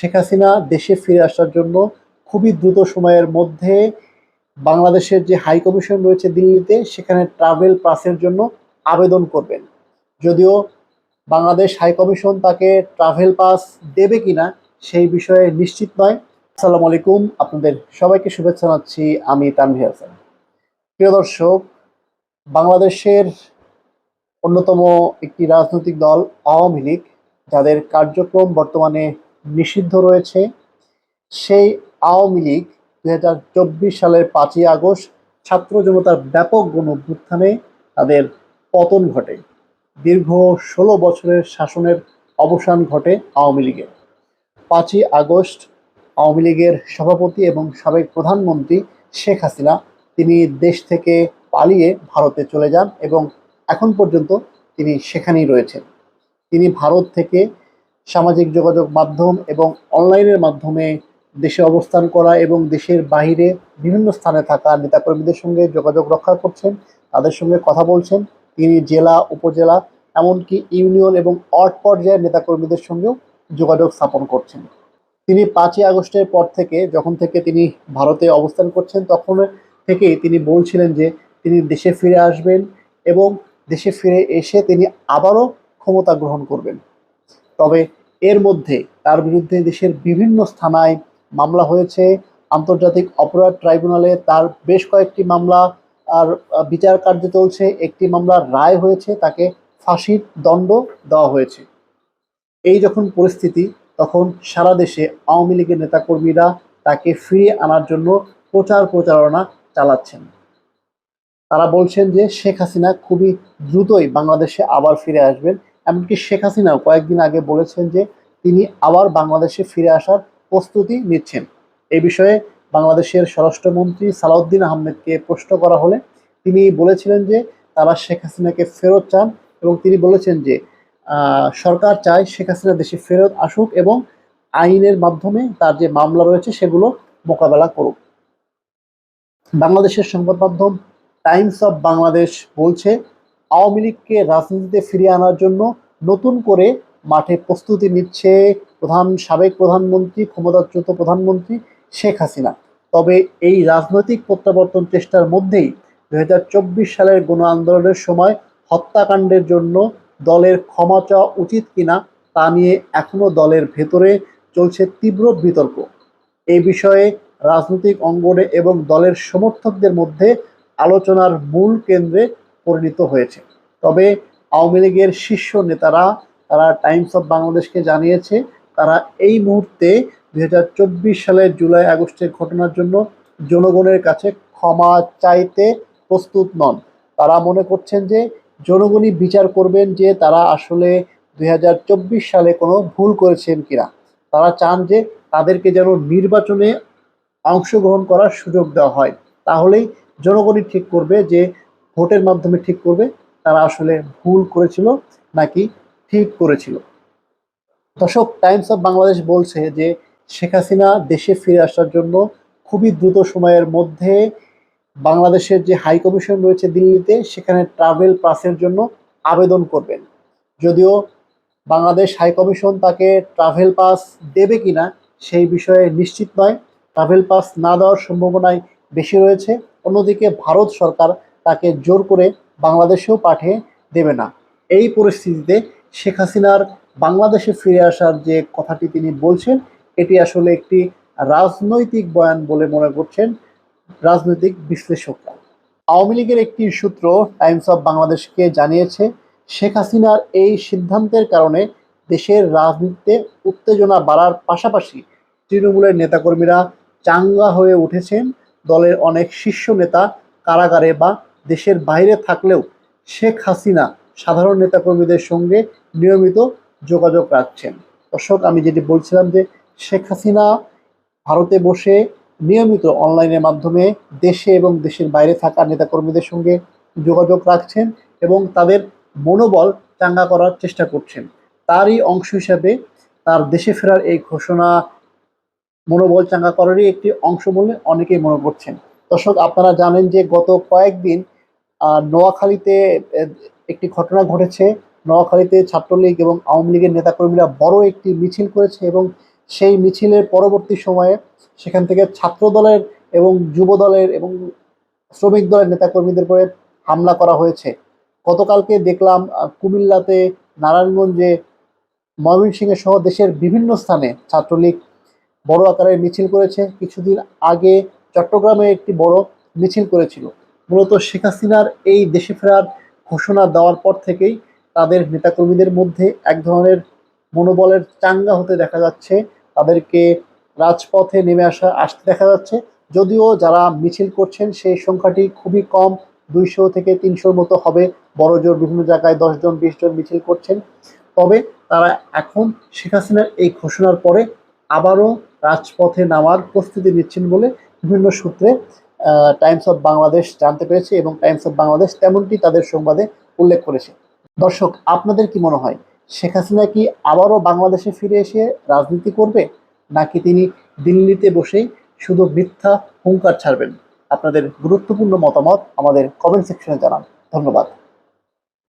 শেখ হাসিনা দেশে ফিরে আসার জন্য খুবই দ্রুত সময়ের মধ্যে বাংলাদেশের যে হাই কমিশন রয়েছে দিল্লিতে সেখানে ট্রাভেল পাসের জন্য আবেদন করবেন। যদিও বাংলাদেশ হাই কমিশন তাকে ট্রাভেল পাস দেবে কিনা সেই বিষয়ে নিশ্চিত নয়। আসসালামু আলাইকুম, আপনাদের সবাইকে শুভেচ্ছা জানাচ্ছি। আমি তানভীর হাসান। প্রিয় দর্শক, বাংলাদেশের অন্যতম একটি রাজনৈতিক দল আওয়ামী লীগ, যাদের কার্যক্রম বর্তমানে নিষিদ্ধ রয়েছে, সেই আওয়ামী লীগ 2024 সালের 5ই আগস্ট ছাত্র জনতার ব্যাপক গণ-অভ্যুত্থানে তাদের পতন ঘটে। দীর্ঘ 16 বছরের শাসনের অবসান ঘটে আওয়ামী লীগের। 5ই আগস্ট আওয়ামী লীগের সভাপতি এবং সাবেক প্রধানমন্ত্রী শেখ হাসিনা তিনি দেশ থেকে পালিয়ে ভারতে চলে যান এবং এখন পর্যন্ত তিনি সেখানেই রয়েছেন। তিনি ভারত থেকে সামাজিক যোগাযোগ মাধ্যম এবং অনলাইনের মাধ্যমে দেশে অবস্থান করা এবং দেশের বাইরে বিভিন্ন স্থানে থাকা নেতাকর্মীদের সঙ্গে যোগাযোগ রক্ষা করছেন, তাদের সঙ্গে কথা বলছেন। তিনি জেলা, উপজেলা, এমনকি ইউনিয়ন এবং ওয়ার্ড পর্যায়ের নেতাকর্মীদের সঙ্গেও যোগাযোগ স্থাপন করছেন। তিনি 5ই আগস্টের পর থেকে, যখন থেকে তিনি ভারতে অবস্থান করছেন, তখন থেকেই তিনি বলছিলেন যে তিনি দেশে ফিরে আসবেন এবং দেশে ফিরে এসে তিনি আবারও ক্ষমতা গ্রহণ করবেন। তবে এর মধ্যে তার বিরুদ্ধে দেশের বিভিন্ন থানায় মামলা হয়েছে। আন্তর্জাতিক অপরাধ ট্রাইব্যুনালে তার বেশ কয়েকটি মামলা আর বিচার কার্য চলছে। একটি মামলার রায় হয়েছে, তাকে ফাঁসির দণ্ড দেওয়া হয়েছে। এই যখন পরিস্থিতি, তখন সারা দেশে আওয়ামী লীগের নেতাকর্মীরা তাকে ফিরিয়ে আনার জন্য প্রচারণা চালাচ্ছেন। তারা বলছেন যে শেখ হাসিনা খুবই দ্রুতই বাংলাদেশে আবার ফিরে আসবেন। এমনকি শেখ হাসিনাও কয়েকদিন আগে বলেছেন যে তিনি আবার বাংলাদেশে ফিরে আসার প্রস্তুতি নিচ্ছেন। এই বিষয়ে বাংলাদেশের স্বরাষ্ট্রমন্ত্রী সালাউদ্দিন আহমেদকে প্রশ্ন করা হলে তিনি বলেছিলেন যে তারা শেখ হাসিনাকে ফেরত চান এবং তিনি বলেছেন যে সরকার চায় শেখ হাসিনা দেশে ফেরত আসুক এবং আইনের মাধ্যমে তার যে মামলা রয়েছে সেগুলো মোকাবেলা করুক। বাংলাদেশের সংবাদ মাধ্যম টাইমস অফ বাংলাদেশ বলছে, আওয়ামী লীগকে রাজনীতিতে ফিরিয়ে আনার জন্য নতুন করে মাঠে প্রস্তুতি নিচ্ছে সাবেক প্রধানমন্ত্রী, ক্ষমতাচ্যুত প্রধানমন্ত্রী শেখ হাসিনা। তবে এই রাজনৈতিক প্রত্যাবর্তন চেষ্টার মধ্যেই 2024 সালের গণ আন্দোলনের সময় হত্যাকাণ্ডের জন্য দলের ক্ষমা চাওয়া উচিত কিনা তা নিয়ে এখনো দলের ভেতরে চলছে তীব্র বিতর্ক। এই বিষয়ে রাজনৈতিক অঙ্গনে এবং দলের সমর্থকদের মধ্যে আলোচনার মূল কেন্দ্রে পরিণত হয়েছে। তবে আওয়ামী লীগের শীর্ষ নেতারা তারা টাইমস অফ বাংলাদেশকে জানিয়েছে তারা এই মুহূর্তে 2024 সালের জুলাই আগস্টের ঘটনার জন্য জনগণের কাছে ক্ষমা চাইতে প্রস্তুত নন। তারা মনে করছেন যে জনগণই বিচার করবেন যে তারা আসলে 2024 সালে কোনো ভুল করেছেন কিনা। তারা চান যে তাদেরকে যেন নির্বাচনে অংশগ্রহণ করার সুযোগ দেওয়া হয়, তাহলেই জনগণই ঠিক করবে, যে ভোটের মাধ্যমে ঠিক করবে তারা আসলে ভুল করেছিল নাকি ঠিক করেছিল। দর্শক, টাইমস অফ বাংলাদেশ বলছে যে শেখ হাসিনা দেশে ফিরে আসার জন্য খুবই দ্রুত সময়ের মধ্যে বাংলাদেশের যে হাই কমিশন রয়েছে দিল্লিতে সেখানে ট্রাভেল পাসের জন্য আবেদন করবেন। যদিও বাংলাদেশ হাই কমিশন তাকে ট্রাভেল পাস দেবে কিনা সেই বিষয়ে নিশ্চিত নয়। ট্রাভেল পাস না দেওয়ার সম্ভাবনাই বেশি রয়েছে। অন্যদিকে ভারত সরকার তাকে জোর করে বাংলাদেশেও পাঠিয়ে দেবে না। এই পরিস্থিতিতে শেখ হাসিনার বাংলাদেশে ফিরে আসার যে কথাটি তিনি বলছেন, এটি আসলে একটি রাজনৈতিক বয়ান বলে মনে করছেন রাজনৈতিক বিশ্লেষকরা। আওয়ামী লীগের একটি সূত্র টাইমস অফ বাংলাদেশকে জানিয়েছে, শেখ হাসিনার এই সিদ্ধান্তের কারণে দেশের রাজনীতিতে উত্তেজনা বাড়ার পাশাপাশি তৃণমূলের নেতাকর্মীরা চাঙ্গা হয়ে উঠেছেন। দলের অনেক শীর্ষ নেতা কারাগারে বা দেশের বাইরে থাকলেও শেখ হাসিনা সাধারণ নেতাকর্মীদের সঙ্গে নিয়মিত যোগাযোগ রাখছেন। দর্শক, আমি যেটি বলছিলাম যে শেখ হাসিনা ভারতে বসে নিয়মিত অনলাইনের মাধ্যমে দেশে এবং দেশের বাইরে থাকা নেতাকর্মীদের সঙ্গে যোগাযোগ রাখছেন এবং তাদের মনোবল চাঙ্গা করার চেষ্টা করছেন। তারই অংশ হিসাবে তার দেশে ফেরার এই ঘোষণা মনোবল চাঙ্গা করারই একটি অংশ বলে অনেকেই মনে করছেন। দর্শক, আপনারা জানেন যে গত কয়েকদিন নোয়াখালীতে একটি ঘটনা ঘটেছে। নোয়াখালীতে ছাত্রলীগ এবং আওয়ামী লীগের নেতাকর্মীরা বড় একটি মিছিল করেছে এবং সেই মিছিলের পরবর্তী সময়ে সেখান থেকে ছাত্র দলের এবং যুব দলের এবং শ্রমিক দলের নেতাকর্মীদের উপরে হামলা করা হয়েছে। গতকালকে দেখলাম কুমিল্লাতে, নারায়ণগঞ্জে, ময়মনসিংহ সহ দেশের বিভিন্ন স্থানে ছাত্রলীগ বড় আকারের মিছিল করেছে। কিছুদিন আগে চট্টগ্রামে একটি বড় মিছিল করেছিল। মূলত শেখ হাসিনার এই দেশে ফেরার ঘোষণা দেওয়ার পর থেকেই তাদের নেতাকর্মীদের মধ্যে এক ধরনের মনোবলের চাঙ্গা হতে দেখা যাচ্ছে, তাদেরকে রাজপথে নেমে আসতে দেখা যাচ্ছে। যদিও যারা মিছিল করছেন সেই সংখ্যাটি খুবই কম, 200 থেকে 300-র মতো হবে। বড় জোর বিভিন্ন জায়গায় 10 জন 20 জন মিছিল করছেন। তবে তারা এখন শেখ হাসিনার এই ঘোষণার পরে আবারও রাজপথে নামার প্রস্তুতি নিচ্ছেন বলে বিভিন্ন সূত্রে টাইমস অফ বাংলাদেশ জানতে পেরেছে এবং টাইমস অফ বাংলাদেশ তেমনটি তাদের সংবাদে উল্লেখ করেছে। দর্শক, আপনাদের কি মনে হয়, শেখ হাসিনা কি আবারও বাংলাদেশে ফিরে এসে রাজনীতি করবে, নাকি তিনি দিল্লিতে বসেই শুধু মিথ্যা হুঙ্কার ছাড়বেন? আপনাদের গুরুত্বপূর্ণ মতামত আমাদের কমেন্ট সেকশনে জানান। ধন্যবাদ।